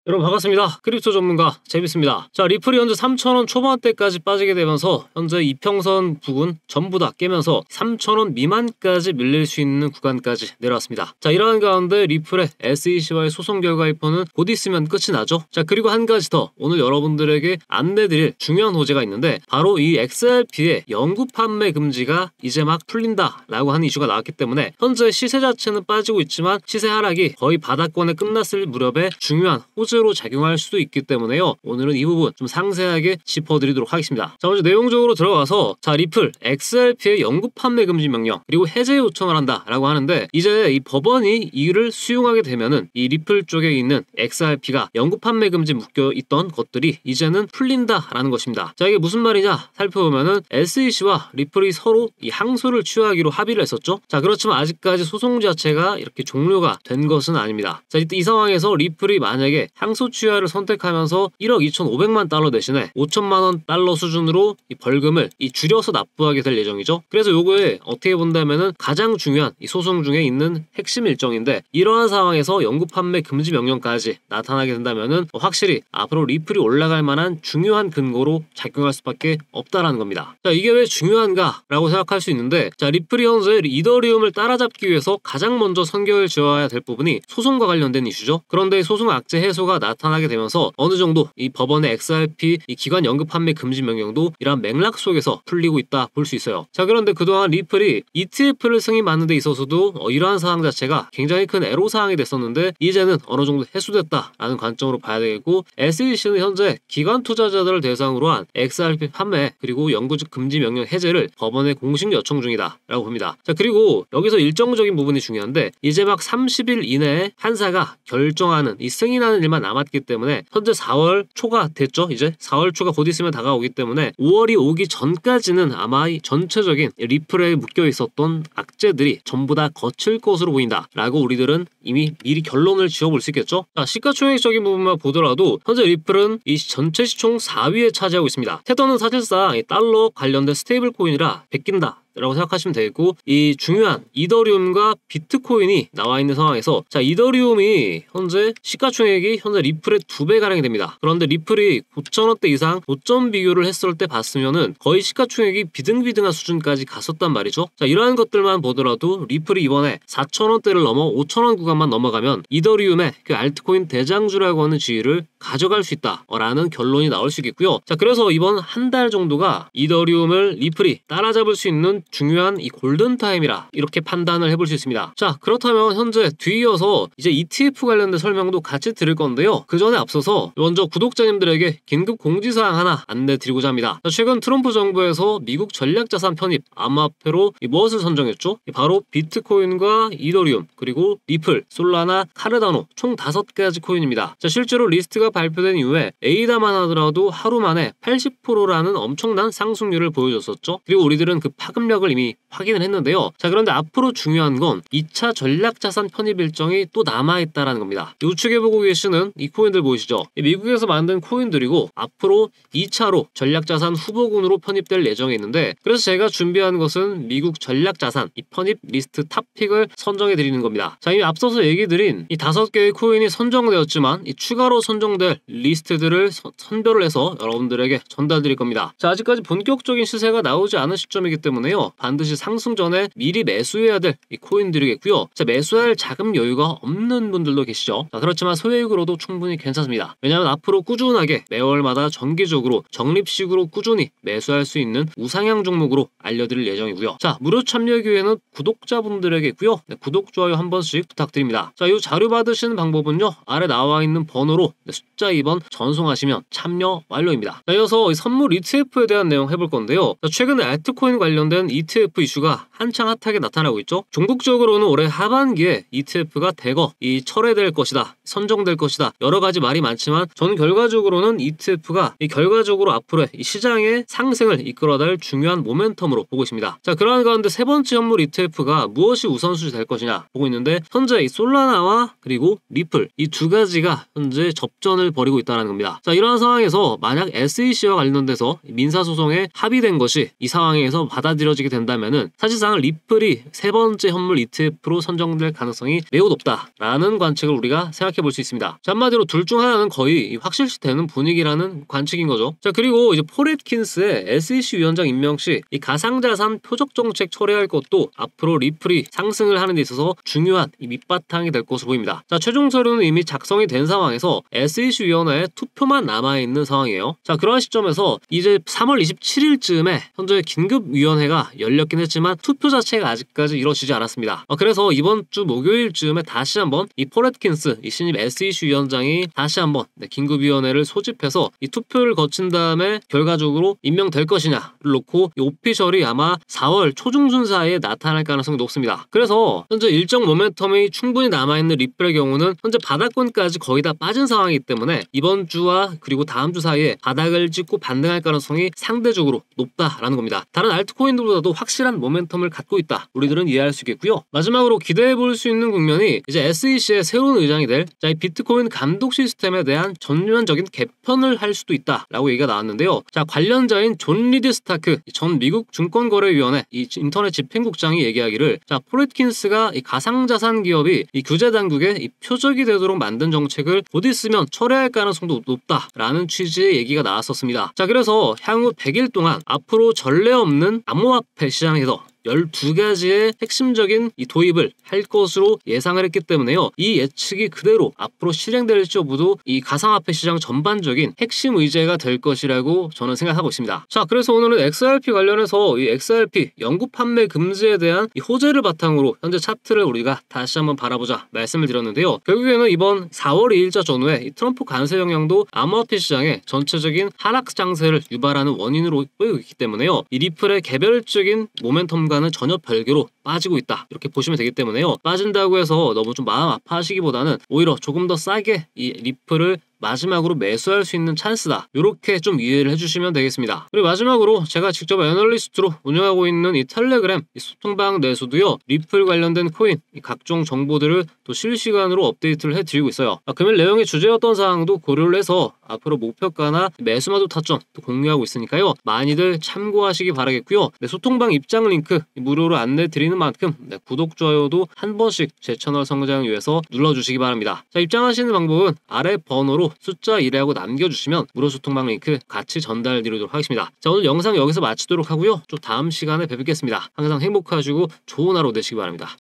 여러분 반갑습니다. 크립토 전문가 재밌습니다. 자, 리플이 현재 3,000원 초반대까지 빠지게 되면서 현재 이평선 부근 전부 다 깨면서 3,000원 미만까지 밀릴 수 있는 구간까지 내려왔습니다. 자, 이러한 가운데 리플의 SEC와의 소송 결과 입헌은 곧 있으면 끝이 나죠. 자, 그리고 한 가지 더 오늘 여러분들에게 안내드릴 중요한 호재가 있는데, 바로 이 XRP의 영구 판매 금지가 이제 막 풀린다 라고 하는 이슈가 나왔기 때문에 현재 시세 자체는 빠지고 있지만 시세 하락이 거의 바닥권에 끝났을 무렵에 중요한 호재로 작용할 수도 있기 때문에요. 오늘은 이 부분 좀 상세하게 짚어드리도록 하겠습니다. 자, 먼저 내용적으로 들어가서, 자, 리플 XRP의 영구 판매 금지 명령 그리고 해제 요청을 한다 라고 하는데, 이제 이 법원이 이를 수용하게 되면은 이 리플 쪽에 있는 XRP가 영구 판매 금지 묶여 있던 것들이 이제는 풀린다 라는 것입니다. 자, 이게 무슨 말이냐 살펴보면은 SEC와 리플이 서로 이 항소를 취하기로 합의를 했었죠. 자, 그렇지만 아직까지 소송 자체가 이렇게 종료가 된 것은 아닙니다. 자, 이 상황에서 리플이 만약에 항소 취하를 선택하면서 1억 2,500만 달러 대신에 5천만 원 달러 수준으로 이 벌금을 줄여서 납부하게 될 예정이죠. 그래서 요거에 어떻게 본다면은 가장 중요한 이 소송 중에 있는 핵심 일정인데, 이러한 상황에서 영구 판매 금지 명령까지 나타나게 된다면은 확실히 앞으로 리플이 올라갈 만한 중요한 근거로 작용할 수밖에 없다라는 겁니다. 자, 이게 왜 중요한가 라고 생각할 수 있는데, 자, 리플이 현재 이더리움을 따라잡기 위해서 가장 먼저 선결 지어야 될 부분이 소송과 관련된 이슈죠. 그런데 소송 악재 해소가 나타나게 되면서 어느 정도 이 법원의 XRP 이 기관 연금 판매 금지 명령도 이러한 맥락 속에서 풀리고 있다 볼 수 있어요. 자, 그런데 그동안 리플이 ETF를 승인받는 데 있어서도 이러한 사항 자체가 굉장히 큰 애로사항이 됐었는데, 이제는 어느 정도 해소됐다라는 관점으로 봐야 되겠고, SEC는 현재 기관 투자자들을 대상으로 한 XRP 판매 그리고 영구적 금지 명령 해제를 법원에 공식 요청 중이다 라고 봅니다. 자, 그리고 여기서 일정적인 부분이 중요한데, 이제 막 30일 이내에 판사가 결정하는 이 승인하는 일만 남았기 때문에 현재 4월 초가 됐죠. 이제 4월 초가 곧 있으면 다가오기 때문에 5월이 오기 전까지는 아마 이 전체적인 리플에 묶여 있었던 악재들이 전부 다 거칠 것으로 보인다 라고 우리들은 이미 미리 결론을 지어볼 수 있겠죠. 자, 시가총액적인 부분만 보더라도 현재 리플은 이 전체 시총 4위에 차지하고 있습니다. 테더는 사실상 이 달러 관련된 스테이블 코인이라 베낀다 라고 생각하시면 되겠고, 이 중요한 이더리움과 비트코인이 나와 있는 상황에서, 자, 이더리움이 현재 시가총액이 현재 리플의 2배 가량이 됩니다. 그런데 리플이 9,000원대 이상 고점 비교를 했을 때 봤으면은 거의 시가총액이 비등비등한 수준까지 갔었단 말이죠. 자, 이러한 것들만 보더라도 리플이 이번에 4,000원대를 넘어 5,000원 구간만 넘어가면 이더리움의 그 알트코인 대장주라고 하는 지위를 가져갈 수 있다라는 결론이 나올 수 있겠고요. 자, 그래서 이번 한 달 정도가 이더리움을 리플이 따라잡을 수 있는 중요한 이 골든타임이라 이렇게 판단을 해볼 수 있습니다. 자, 그렇다면 현재 뒤이어서 이제 ETF 관련된 설명도 같이 드릴 건데요. 그 전에 앞서서 먼저 구독자님들에게 긴급 공지사항 하나 안내 드리고자 합니다. 자, 최근 트럼프 정부에서 미국 전략자산 편입 암호화폐로 무엇을 선정했죠? 바로 비트코인과 이더리움 그리고 리플, 솔라나, 카르다노 총 5가지 코인입니다. 자, 실제로 리스트가 발표된 이후에 에이다만 하더라도 하루 만에 80%라는 엄청난 상승률을 보여줬었죠. 그리고 우리들은 그 파급력을 이미 확인을 했는데요. 자, 그런데 앞으로 중요한 건 2차 전략자산 편입 일정이 또 남아있다라는 겁니다. 우측에 보고 계시는 이 코인들 보이시죠? 미국에서 만든 코인들이고 앞으로 2차로 전략자산 후보군으로 편입될 예정에 있는데, 그래서 제가 준비한 것은 미국 전략자산 이 편입 리스트 탑픽을 선정해 드리는 겁니다. 자, 이미 앞서서 얘기 드린 이 5개의 코인이 선정되었지만 이 추가로 선정될 리스트들을 선별을 해서 여러분들에게 전달 드릴 겁니다. 자, 아직까지 본격적인 시세가 나오지 않은 시점이기 때문에요. 반드시 상승 전에 미리 매수해야 될 이 코인들이겠고요. 자, 매수할 자금 여유가 없는 분들도 계시죠. 자, 그렇지만 소액으로도 충분히 괜찮습니다. 왜냐하면 앞으로 꾸준하게 매월마다 정기적으로 적립식으로 꾸준히 매수할 수 있는 우상향 종목으로 알려드릴 예정이고요. 자, 무료 참여 기회는 구독자분들에게고요. 네, 구독, 좋아요 한 번씩 부탁드립니다. 자, 이 자료 받으시는 방법은요, 아래 나와 있는 번호로 숫자 2번 전송하시면 참여 완료입니다. 자, 이어서 선물 ETF에 대한 내용 해볼 건데요. 자, 최근에 알트코인 관련된 ETF 이슈가 한창 핫하게 나타나고 있죠. 종국적으로는 올해 하반기에 ETF가 대거 이 철회될 것이다, 선정될 것이다, 여러 가지 말이 많지만 저는 결과적으로는 ETF가 결과적으로 앞으로의 이 시장의 상승을 이끌어낼 중요한 모멘텀으로 보고 있습니다. 자, 그러한 가운데 세 번째 현물 ETF가 무엇이 우선순위 될 것이냐 보고 있는데, 현재 이 솔라나와 그리고 리플 이 두 가지가 현재 접전을 벌이고 있다는 겁니다. 자, 이러한 상황에서 만약 SEC와 관련돼서 민사소송에 합의된 것이 이 상황에서 받아들여지게 된다면 보면은 사실상 리플이 세 번째 현물 ETF로 선정될 가능성이 매우 높다라는 관측을 우리가 생각해 볼 수 있습니다. 자, 한마디로 둘 중 하나는 거의 확실시되는 분위기라는 관측인 거죠. 자, 그리고 이제 폴 애트킨스의 SEC 위원장 임명 시 이 가상자산 표적 정책 철회할 것도 앞으로 리플이 상승을 하는 데 있어서 중요한 이 밑바탕이 될 것으로 보입니다. 자, 최종 서류는 이미 작성이 된 상황에서 SEC 위원회에 투표만 남아있는 상황이에요. 자, 그러한 시점에서 이제 3월 27일쯤에 현재 긴급위원회가 열렸긴 했지만 투표 자체가 아직까지 이루어지지 않았습니다. 그래서 이번 주 목요일쯤에 다시 한번 이 폴 애트킨스 이 신임 SEC 위원장이 다시 한번 긴급위원회를 소집해서 이 투표를 거친 다음에 결과적으로 임명될 것이냐를 놓고 이 오피셜이 아마 4월 초중순 사이에 나타날 가능성이 높습니다. 그래서 현재 일정 모멘텀이 충분히 남아있는 리플의 경우는 현재 바닥권까지 거의 다 빠진 상황이기 때문에 이번 주와 그리고 다음 주 사이에 바닥을 찍고 반등할 가능성이 상대적으로 높다라는 겁니다. 다른 알트코인들보다도 확실한 모멘텀을 갖고 있다. 우리들은 이해할 수 있겠고요. 마지막으로 기대해 볼 수 있는 국면이 이제 SEC의 새로운 의장이 될 이 비트코인 감독 시스템에 대한 전면적인 개편을 할 수도 있다라고 얘기가 나왔는데요. 자, 관련자인 존 리드 스타크 전 미국 증권거래위원회 이 인터넷 집행국장이 얘기하기를 자, 폴 애트킨스가 이 가상자산 기업이 이 규제 당국의 이 표적이 되도록 만든 정책을 곧 있으면 철회할 가능성도 높다라는 취지의 얘기가 나왔었습니다. 자, 그래서 향후 100일 동안 앞으로 전례 없는 암호화폐 시장에서 12가지의 핵심적인 이 도입을 할 것으로 예상을 했기 때문에요. 이 예측이 그대로 앞으로 실행될지 여부도 이 가상화폐 시장 전반적인 핵심 의제가 될 것이라고 저는 생각하고 있습니다. 자, 그래서 오늘은 XRP 관련해서 이 XRP 영구 판매 금지에 대한 이 호재를 바탕으로 현재 차트를 우리가 다시 한번 바라보자 말씀을 드렸는데요. 결국에는 이번 4월 2일자 전후에 이 트럼프 관세 영향도 암호화폐 시장의 전체적인 하락 장세를 유발하는 원인으로 보이고 있기 때문에요. 이 리플의 개별적인 모멘텀과 는 전혀 별개로 빠지고 있다 이렇게 보시면 되기 때문에요. 빠진다고 해서 너무 좀 마음 아파하시기보다는 오히려 조금 더 싸게 이 리플을 마지막으로 매수할 수 있는 찬스다. 이렇게 좀 이해를 해주시면 되겠습니다. 그리고 마지막으로 제가 직접 애널리스트로 운영하고 있는 이 텔레그램 이 소통방 내에서도요. 리플 관련된 코인 이 각종 정보들을 또 실시간으로 업데이트를 해드리고 있어요. 금일 내용의 주제였던 사항도 고려를 해서 앞으로 목표가나 매수마도 타점 또 공유하고 있으니까요. 많이들 참고하시기 바라겠고요. 소통방 입장 링크 무료로 안내 드리는 만큼 구독, 좋아요도 한 번씩 제 채널 성장을 위해서 눌러주시기 바랍니다. 자, 입장하시는 방법은 아래 번호로 숫자 1하고 남겨주시면 무료 소통방 링크 같이 전달 드리도록 하겠습니다. 자, 오늘 영상 여기서 마치도록 하고요. 또 다음 시간에 뵙겠습니다. 항상 행복하시고 좋은 하루 되시기 바랍니다.